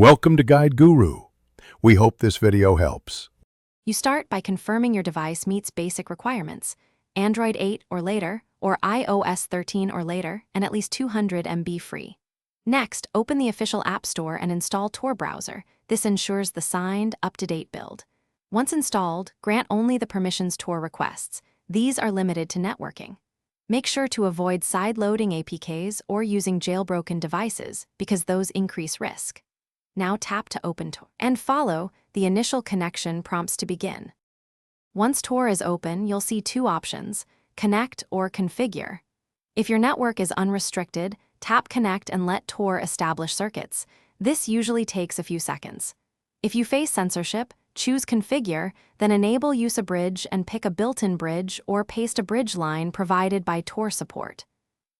Welcome to Guide Guru. We hope this video helps. You start by confirming your device meets basic requirements, Android 8 or later, or iOS 13 or later, and at least 200 MB free. Next, open the official App Store and install Tor Browser. This ensures the signed, up-to-date build. Once installed, grant only the permissions Tor requests. These are limited to networking. Make sure to avoid side-loading APKs or using jailbroken devices because those increase risk. Now tap to open Tor and follow the initial connection prompts to begin. Once Tor is open, you'll see two options, Connect or Configure. If your network is unrestricted, tap Connect and let Tor establish circuits. This usually takes a few seconds. If you face censorship, choose Configure, then enable Use a Bridge and pick a built-in bridge or paste a bridge line provided by Tor support.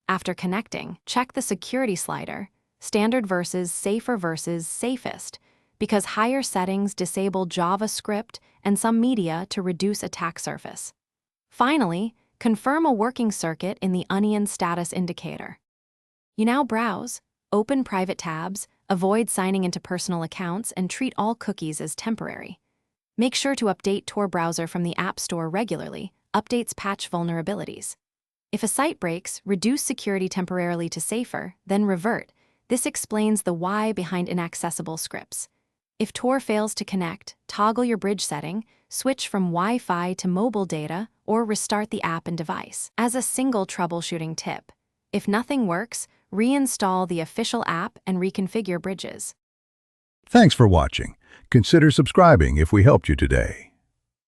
After connecting, check the security slider, Standard versus Safer versus Safest, because higher settings disable JavaScript and some media to reduce attack surface. Finally, confirm a working circuit in the Onion status indicator. You now browse, open private tabs, avoid signing into personal accounts, and treat all cookies as temporary. Make sure to update Tor Browser from the App Store regularly. Updates patch vulnerabilities. If a site breaks, reduce security temporarily to safer, then revert. This explains the why behind inaccessible scripts. If Tor fails to connect, toggle your bridge setting, switch from Wi-Fi to mobile data, or restart the app and device. As a single troubleshooting tip, if nothing works, reinstall the official app and reconfigure bridges. Thanks for watching. Consider subscribing if we helped you today.